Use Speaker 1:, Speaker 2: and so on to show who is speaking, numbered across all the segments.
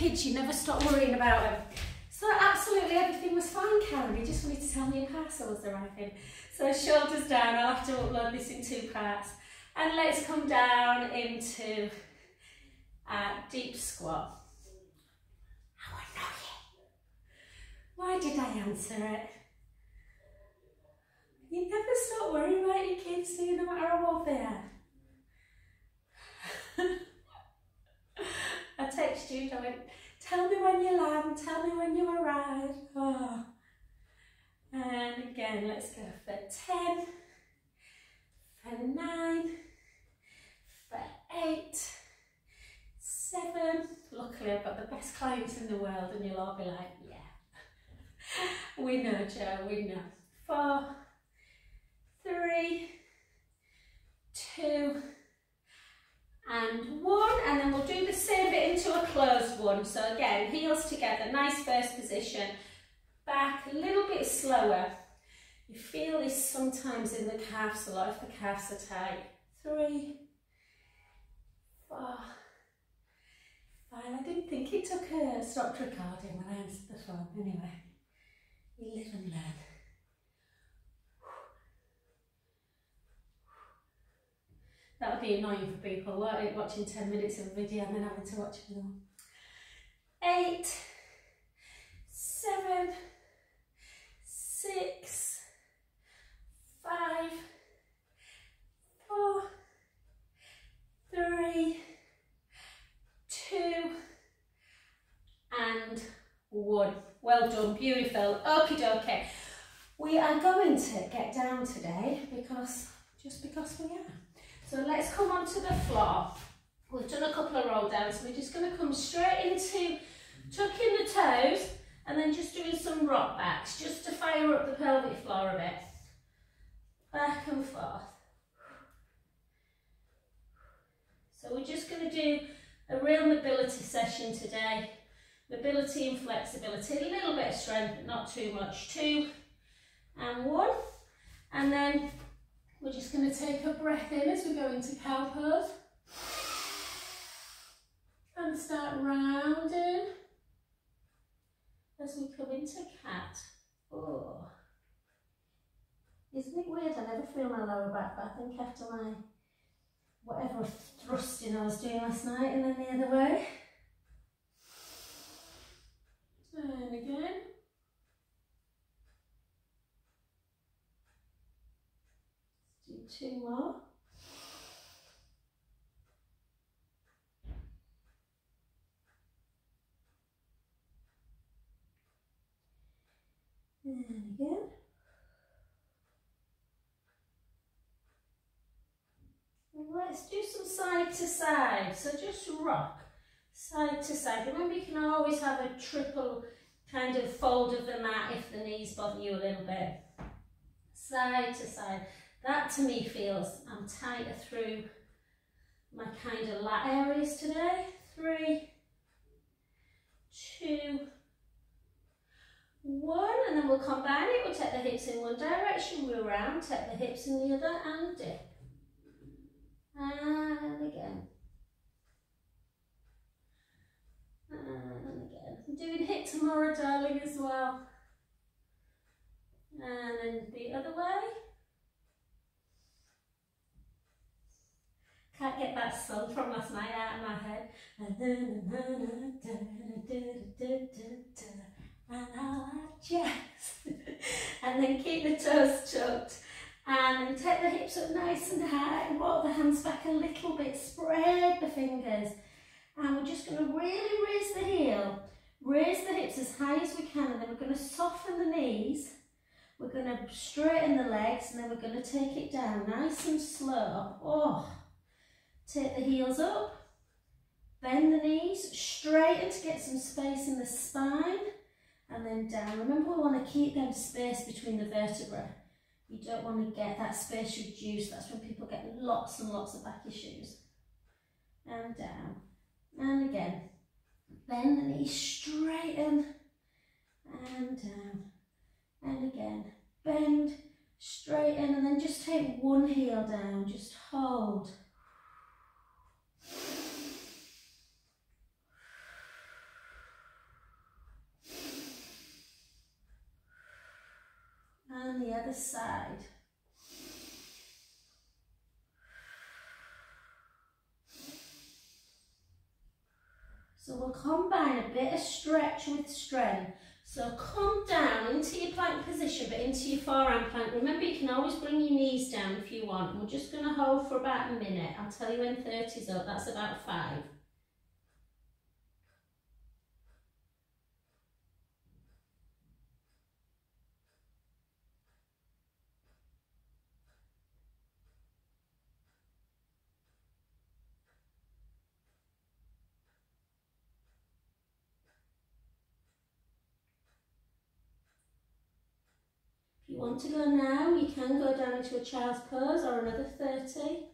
Speaker 1: kids, you never stop worrying about them. So absolutely everything was fine, Karen. You just wanted to tell me a parcel was arriving. So shoulders down, I'll have to upload this in 2 parts. And let's come down into deep squat. How annoying. Why did I answer it? You never stop worrying about your kids, do you, no matter how old they are? I texted you and I went, tell me when you land, tell me when you arrive. Oh. And again, let's go for 10, for 9, for 8, 7. Luckily, I've got the best clients in the world and you'll all be like, yeah. We know, Joe, we know. 4, 3, 2, and 1, and then we'll do the same bit into a closed one. So again, heels together, nice first position, back a little bit slower. You feel this sometimes in the calves a lot if the calves are tight. 3, 4, 5. I didn't think it took a stopped recording when I answered the phone. Anyway, you live and learn. That would be annoying for people, won't it? Watching 10 minutes of a video and then having to watch another one. 8, 7, 6, 5, 4, 3, 2, and 1. Well done, beautiful. Okie dokie. We are going to get down today because we are. So let's come onto the floor. We've done a couple of roll downs, so we're just going to come straight into tucking the toes and then just doing some rock backs, just to fire up the pelvic floor a bit. Back and forth. So we're just going to do a real mobility session today. Mobility and flexibility, a little bit of strength, but not too much. 2 and 1. And then we're just going to take a breath in as we go into cow pose. And start rounding as we come into cat. Oh. Isn't it weird? I never feel my lower back, but I think after my whatever thrusting I was doing last night and then the other way. And again. Let's do 2 more. And again. And let's do some side to side. So just rock side to side. Remember, you can always have a triple kind of fold of the mat if the knees bother you a little bit. Side to side. That to me feels I'm tighter through my kind of lat areas today. 3, 2, 1, and then we'll combine it. We'll take the hips in one direction, move around, take the hips in the other, and dip. And again. And again. I'm doing hit tomorrow, darling, as well. And then the other way. Can't get that song from last night out of my head. And all that jazz. And then keep the toes tucked. And then take the hips up nice and high and walk the hands back a little bit. Spread the fingers. And we're just going to really raise the heel. Raise the hips as high as we can. And then we're going to soften the knees. We're going to straighten the legs. And then we're going to take it down nice and slow. Oh. Take the heels up. Bend the knees. Straighten to get some space in the spine. And then down. Remember, we want to keep them space between the vertebrae. You don't want to get that space reduced. That's when people get lots and lots of back issues. And down. And again. Bend the knees, straighten. And down. And again. Bend, straighten, and then just take one heel down. Just hold. other side. So we'll combine a bit of stretch with strength. So come down into your plank position, but into your forearm plank. Remember, you can always bring your knees down if you want. We're just going to hold for about a minute. I'll tell you when 30's up. That's about 5. If you want to go now, you can go down into a child's pose or another 30.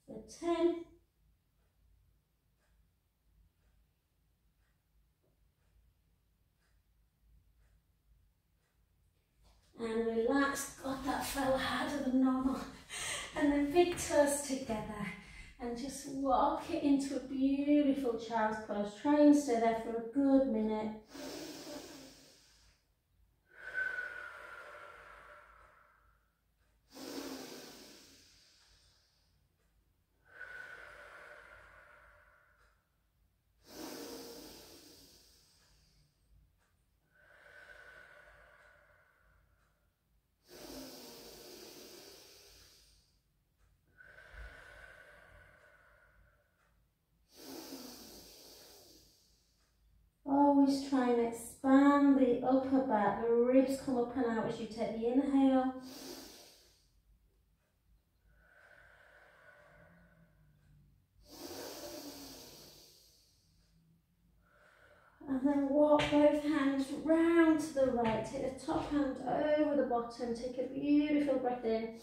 Speaker 1: So 10. And relax. God, that fell harder than normal. And then big toes together. And just walk it into a beautiful child's pose. Try and stay there for a good minute. Always try and expand the upper back, the ribs come up and out as you take the inhale. And then walk both hands round to the right, take the top hand over the bottom, take a beautiful breath in.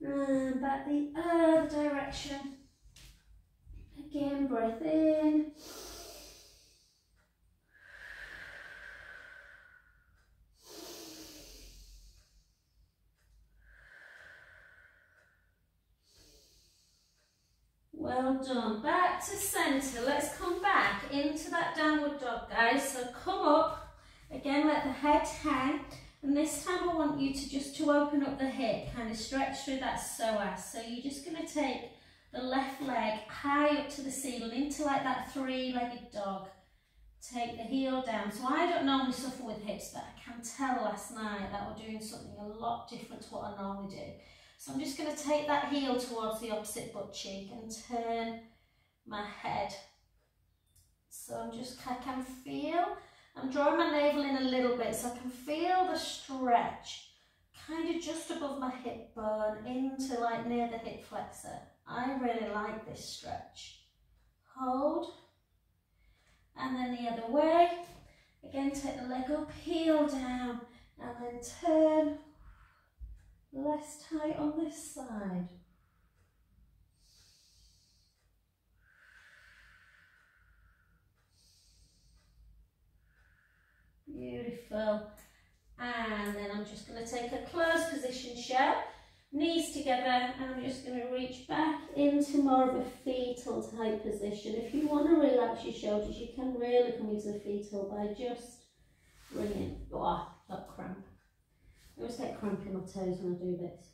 Speaker 1: And back the other direction. Again, breath in. Well done. Back to centre. Let's come back into that downward dog, guys. So come up. Again, let the head hang. And this time I want you to open up the hip, kind of stretch through that psoas. So you're just going to take the left leg high up to the ceiling, into like that 3-legged dog. Take the heel down. So I don't normally suffer with hips, but I can tell last night that we're doing something a lot different to what I normally do. So I'm just going to take that heel towards the opposite butt cheek and turn my head. So I can feel, I'm drawing my navel in a little bit so I can feel the stretch kind of just above my hip bone into like near the hip flexor. I really like this stretch. Hold. And then the other way. Again, take the leg up, heel down, and then turn. Less tight on this side. Beautiful. And then I'm just going to take a closed position shape, knees together, and I'm just going to reach back into more of a fetal type position. If you want to relax your shoulders, you can really come into the fetal by just bringing, oh, that cramp. I always get cramp in my toes when I do this.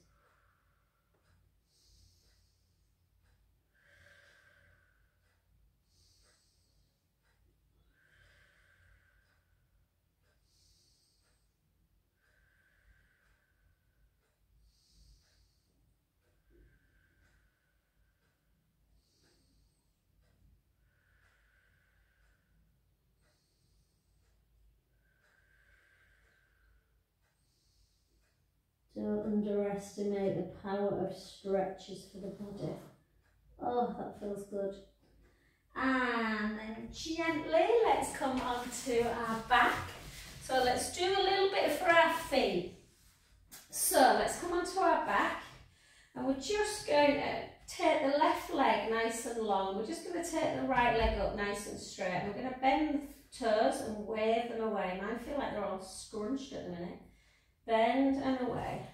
Speaker 1: Don't underestimate the power of stretches for the body. Oh, that feels good. And then gently, let's come onto our back. So let's do a little bit for our feet. So let's come onto our back, and we're just going to take the left leg nice and long. We're just going to take the right leg up nice and straight. We're going to bend the toes and wave them away. Mine feel like they're all scrunched at the minute. Bend and away.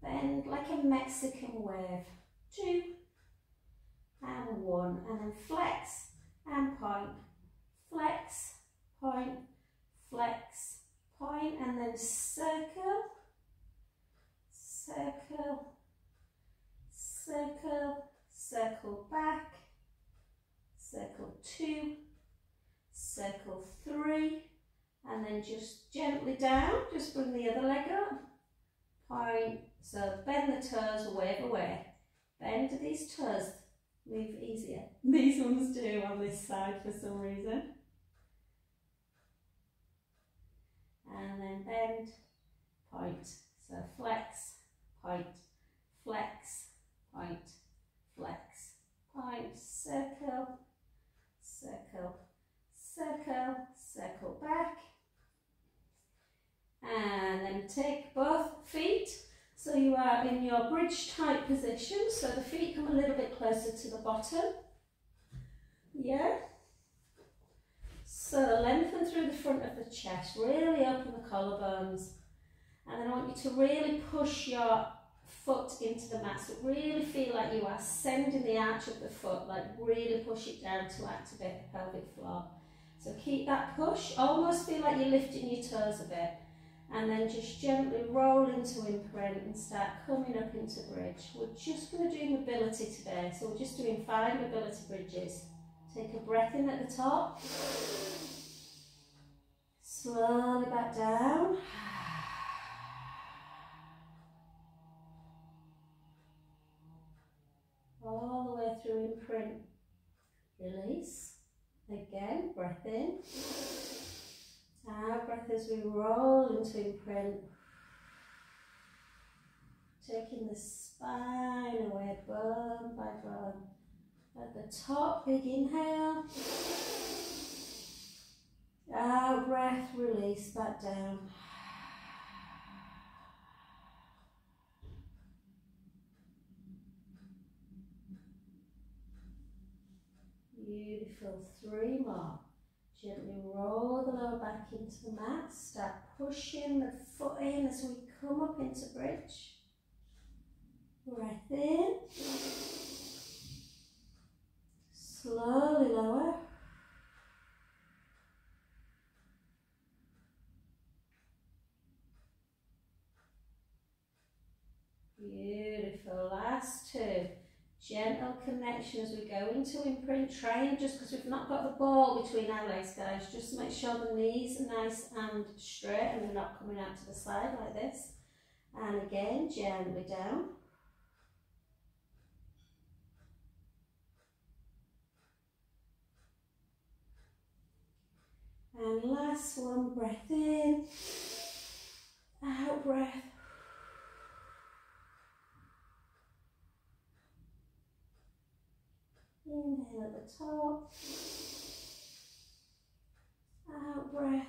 Speaker 1: Bend like a Mexican wave. 2 and 1, and then flex and point. Flex, point, flex, point, and then circle, circle, circle, circle back, circle 2, circle 3, and then just gently down, just bring the other leg up, point, so bend the toes, wave away, bend these toes, move easier, these ones do on this side for some reason, and then bend, point, so flex, point, flex, point, flex, point, circle, circle, circle, circle back, and then take both feet so you are in your bridge type position, so the feet come a little bit closer to the bottom, yeah, so lengthen through the front of the chest, really open the collarbones, and then I want you to really push your foot into the mat, so really feel like you are sending the arch of the foot, like really push it down to activate the pelvic floor. So keep that push, almost feel like you're lifting your toes a bit, and then just gently roll into imprint and start coming up into bridge. We're just going to do mobility today, so we're just doing 5 mobility bridges. Take a breath in at the top, slowly back down. All the way through imprint, release, again, breath in, out breath as we roll into imprint, taking the spine away, bone by bone, at the top, big inhale, out breath, release, back down. Beautiful, 3 more. Gently roll the lower back into the mat. Start pushing the foot in as we come up into bridge. Breath in. Slowly lower. Beautiful, last 2. Gentle connection as we go into imprint. Try and just, because we've not got the ball between our legs, guys, just make sure the knees are nice and straight and they're not coming out to the side like this. And again, gently down. And last one, breath in, out breath. Inhale at the top, out breath.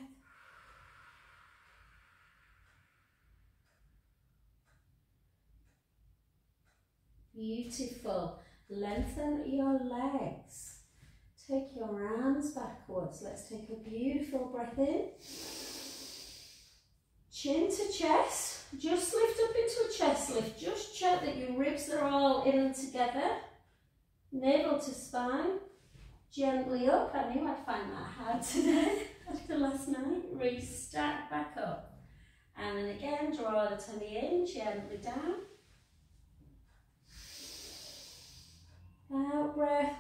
Speaker 1: Beautiful. Lengthen your legs. Take your arms backwards. Let's take a beautiful breath in. Chin to chest. Just lift up into a chest lift. Just check that your ribs are all in and together. Navel to spine, gently up. I knew I'd find that hard today after last night. Restart back up. And then again, draw the tummy in, gently down. Out breath.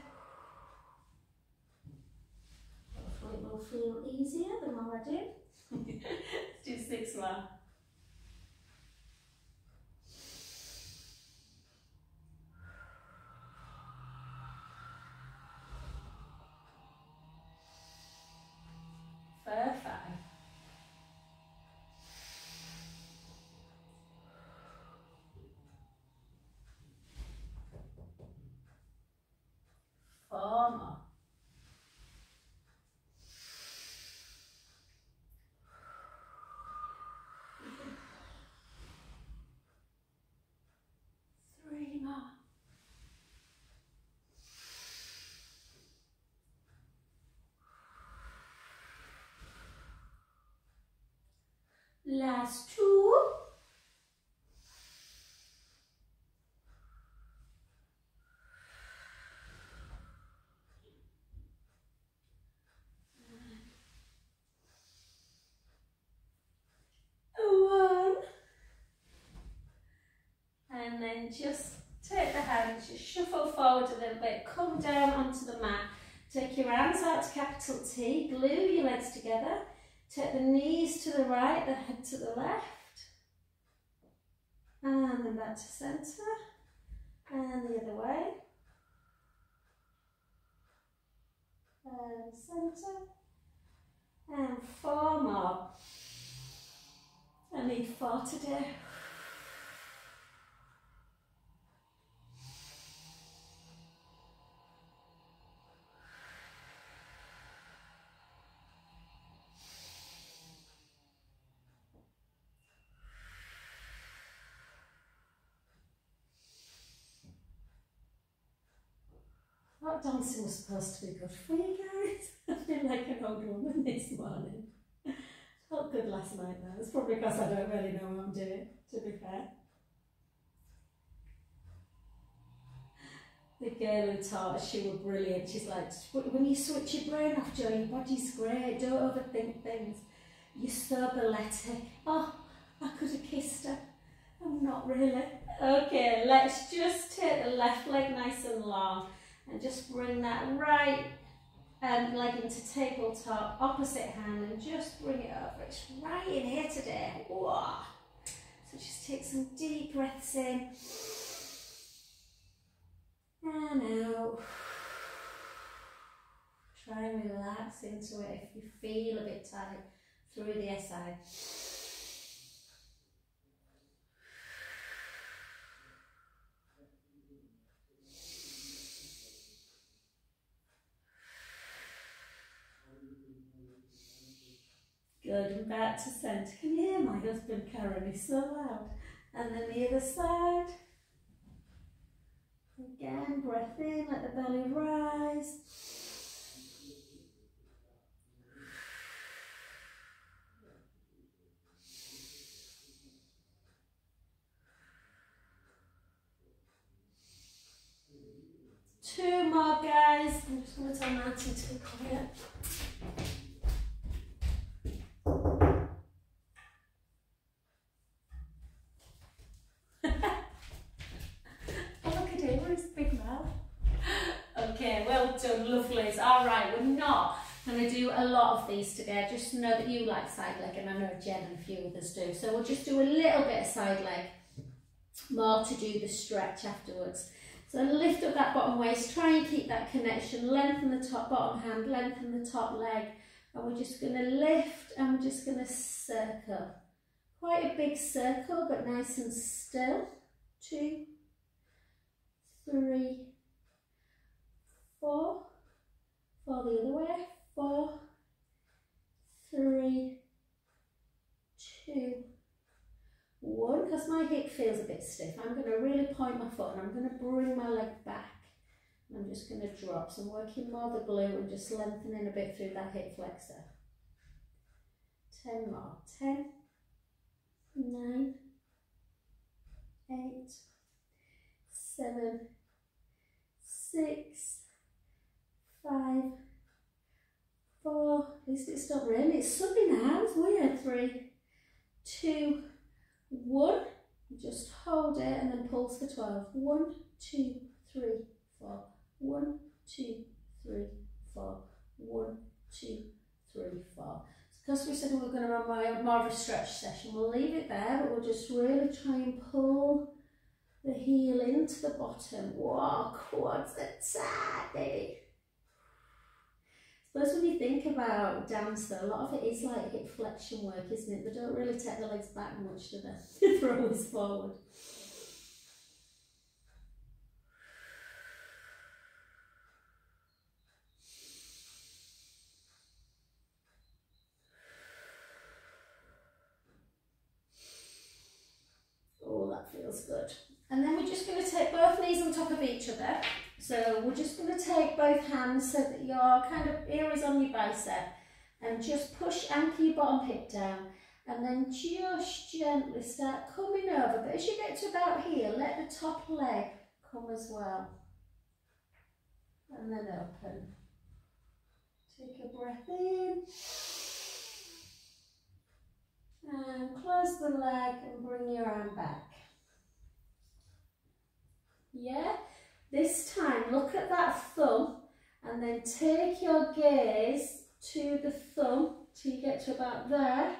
Speaker 1: Hopefully it will feel easier the more I do. Let's do 6 more. Perfect. 4 more. last 2. And then just take the hands, just shuffle forward a little bit, come down onto the mat, take your hands out to capital T, glue your legs together, take the knees to the right, the head to the left, and then back to centre, and the other way, and centre, and 4 more. I need 4 today. That dancing was supposed to be good for you guys. I feel like an old woman this morning. Felt good last night though. It's probably because I don't really know what I'm doing, to be fair. The girl who taught us, she was brilliant. She's like, when you switch your brain off, Joe, your body's great. Don't overthink things. You're so balletic. Oh, I could have kissed her. I'm not really. Okay, let's just take the left leg nice and long. And just bring that right leg into tabletop, opposite hand, and just bring it over. It's right in here today. Whoa. So just take some deep breaths in. And out. Try and relax into it if you feel a bit tight through the SI. Good, and back to centre. Can you hear my husband carrying me so loud? And then the other side. Again, breath in, let the belly rise. Two more, guys. I'm just going to tell Martin to be quiet. Lovelies. All right, we're not going to do a lot of these today. Just know that you like side leg, and I know Jen and a few others do. So we'll just do a little bit of side leg, more to do the stretch afterwards. So lift up that bottom waist, try and keep that connection, lengthen the top bottom hand, lengthen the top leg, and we're just going to lift and we're just going to circle. Quite a big circle, but nice and still. 2, 3, 4. 4 the other way. 4, 3, 2, 1. Because my hip feels a bit stiff, I'm going to really point my foot and I'm going to bring my leg back. And I'm just going to drop. So I'm working more the glute and just lengthening a bit through that hip flexor. 10 more. 10, 9, 8, 7, 6, 5, 4, at least it's not raining, it's sunny now, it's weird. 3, 2, 1, just hold it and then pulse for 12. 1, 2, 3, 4, 1, 2, 3, 4, 1, 2, 3, 4. Because we said we were going to run more of a stretch session, we'll leave it there, but we'll just really try and pull the heel into the bottom. Whoa, quads are tight, baby. I suppose when you think about dance though, a lot of it is like hip flexion work, isn't it? They don't really take the legs back much, do they? They're always forward. Oh, that feels good. And then we're just going to take both knees on top of each other. So we're just going to take both hands so that your kind of ear is on your bicep and just push, anchor your bottom hip down and then just gently start coming over. But as you get to about here, let the top leg come as well. And then open. Take a breath in. And close the leg and bring your arm back. Yeah? This time, look at that thumb and then take your gaze to the thumb till you get to about there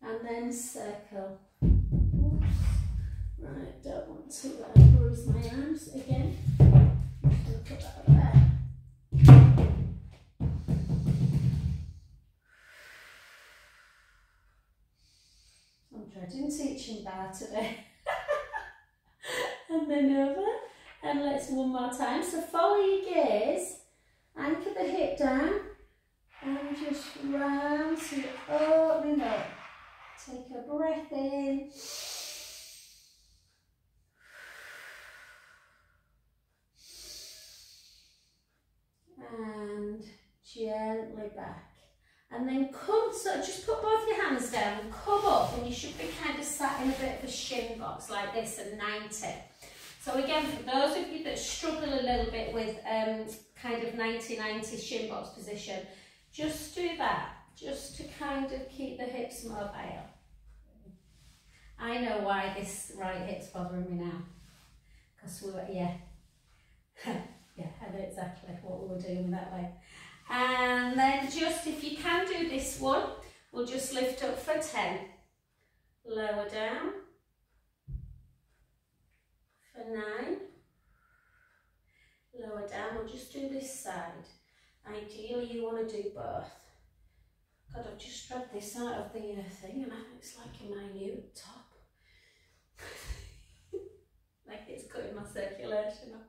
Speaker 1: and then circle. Oops. Right, don't want to bruise my arms again. Just put that there. I'm dreading teaching bar today. And then over. And let's one more time. So follow your gaze, anchor the hip down, and just round so you're opening up. Take a breath in. And gently back. And then come, so just put both your hands down and come up, and you should be kind of sat in a bit of a shin box like this at 90. So again, for those of you that struggle a little bit with kind of 90-90 shin box position, just do that, just to kind of keep the hips mobile. I know why this right hip's bothering me now, because we were, yeah, yeah, I know exactly what we were doing with that leg. And then just, if you can do this one, we'll just lift up for 10, lower down, for 9, lower down. We'll just do this side. Ideally you want to do both. God, I've just dragged this out of the thing and it's like a minute top. Like it's cutting my circulation up.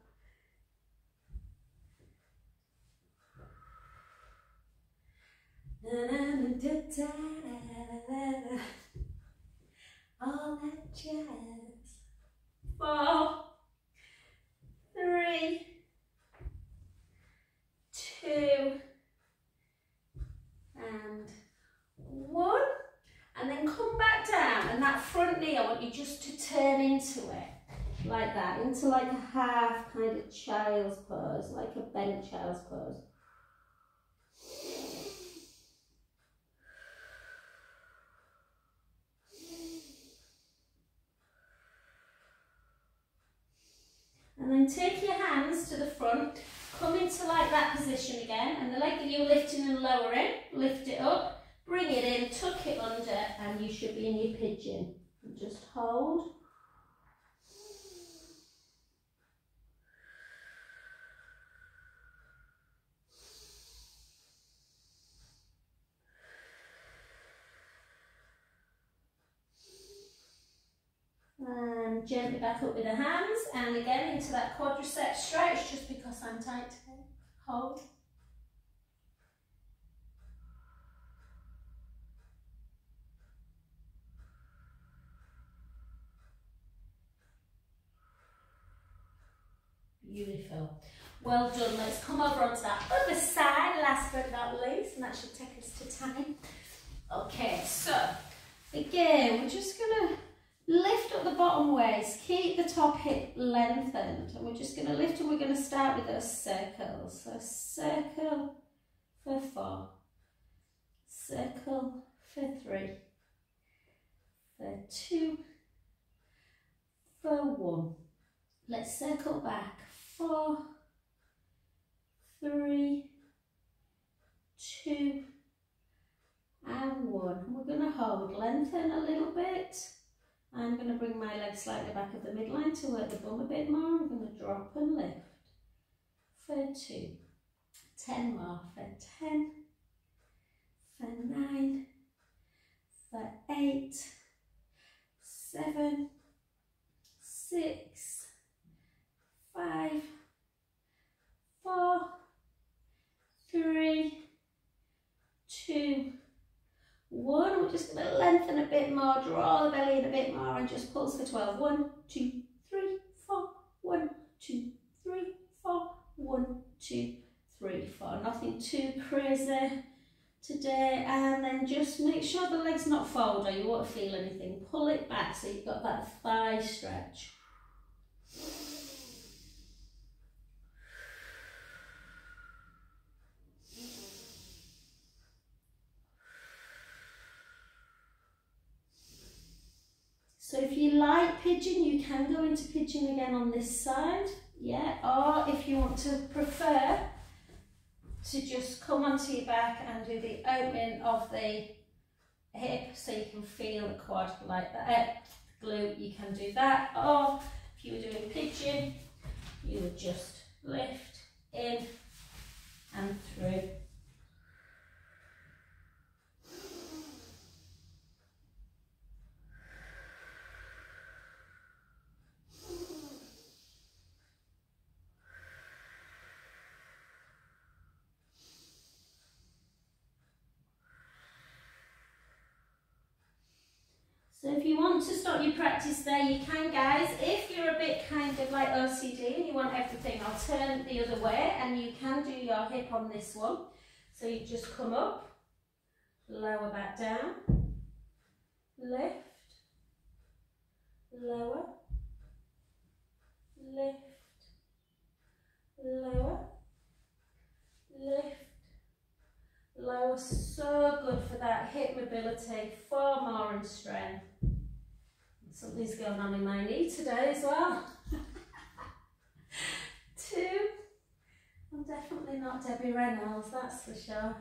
Speaker 1: All that jazz. 4, 3, 2, and 1. And then come back down, and that front knee, I want you just to turn into it, like that, into like a half kind of child's pose, like a bent child's pose. And then take your hands to the front, come into like that position again, and the leg that you're lifting and lowering, lift it up, bring it in, tuck it under, and you should be in your pigeon. And just hold. And gently back up with the hands, and again into that quadricep stretch, just because I'm tight today. Hold. Beautiful. Well done. Let's come over onto that other side, last but not least, and that should take us to time. Okay, so again, we're just going to lift up the bottom waist, keep the top hip lengthened, and we're just going to lift, and we're going to start with those circles. So circle for 4, circle for 3, for 2, for 1. Let's circle back. 4, 3, 2, and 1. And we're going to hold, lengthen a little bit. I'm going to bring my leg slightly back of the midline to work the bum a bit more. I'm going to drop and lift for 2, 10 more, for 10, for 9, for 8, 7, 6, 5, 4, 3, 2, 1. We're just going to lengthen a bit more, draw the belly in a bit more, and just pulse for 12. 1, 2, 3, 4. 1, 2, 3, 4. 1, 2, 3, 4. Nothing too crazy. today, and then just make sure the leg's not folded or you won't feel anything. Pull it back so you've got that thigh stretch. So if you like pigeon, you can go into pigeon again on this side, yeah, or if you want to prefer to just come onto your back and do the opening of the hip so you can feel the quad like that, glute, you can do that, or if you were doing pigeon, you would just lift in and through. So if you want to stop your practice there, you can, guys. If you're a bit kind of like OCD and you want everything, I'll turn the other way and you can do your hip on this one. So you just come up, lower back down, lift, lower, lift, lower, lift, lower. So good for that hip mobility, far more in strength. Something's going on in my knee today as well. 2. I'm definitely not Debbie Reynolds, that's for sure.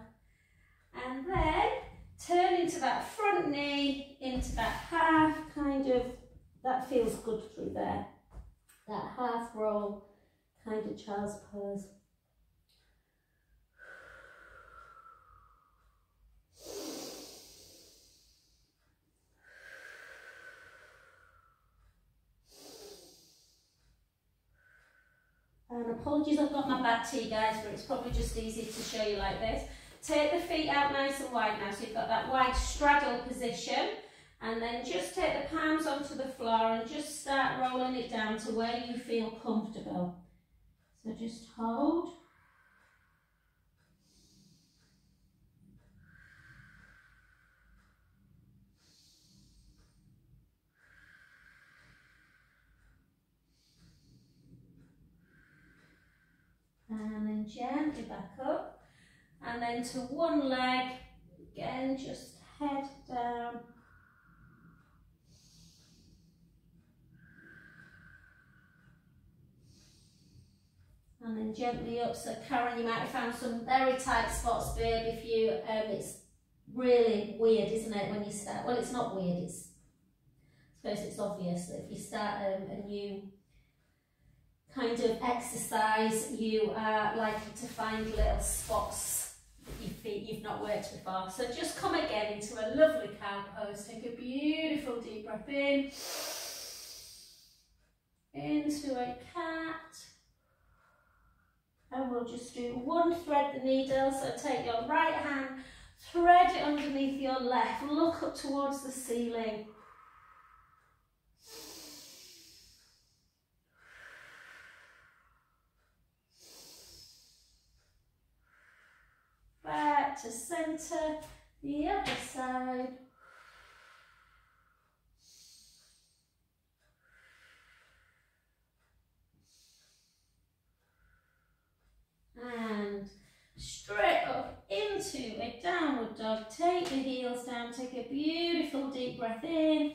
Speaker 1: And then turn into that front knee, into that half kind of, that feels good through there. That half roll, kind of child's pose. And apologies, I've got my back to you guys, but it's probably just easy to show you like this. Take the feet out nice and wide now, so you've got that wide straddle position, and then just take the palms onto the floor and just start rolling it down to where you feel comfortable. So just hold. And then gently back up, and then to one leg, again just head down. And then gently up. So Karen, you might have found some very tight spots, babe, if you, it's really weird, isn't it, when you start, well it's not weird, it's, I suppose it's obvious that if you start a new kind of exercise, you are likely to find little spots that you've not worked before. So just come again into a lovely cow pose. Take a beautiful deep breath in, into a cat, and we'll just do one thread the needle. So take your right hand, thread it underneath your left, look up towards the ceiling. Back to centre, the other side. And straight up into a downward dog. Take the heels down, take a beautiful deep breath in.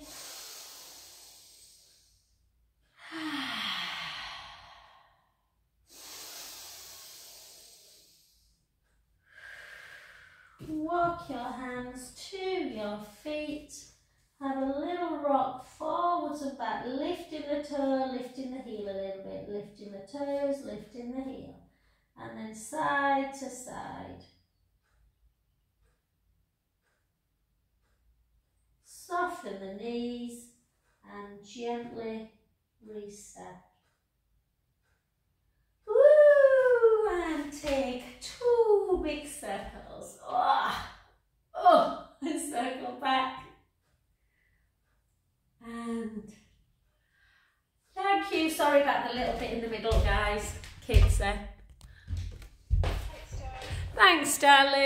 Speaker 1: Walk your hands to your feet. Have a little rock forwards and back, lifting the toe, lifting the heel a little bit, lifting the toes, lifting the heel. And then side to side. Soften the knees and gently reset. Woo! And take 2 big circles. And circle back. And thank you. Sorry about the little bit in the middle, guys. Kids there. Thanks, darling.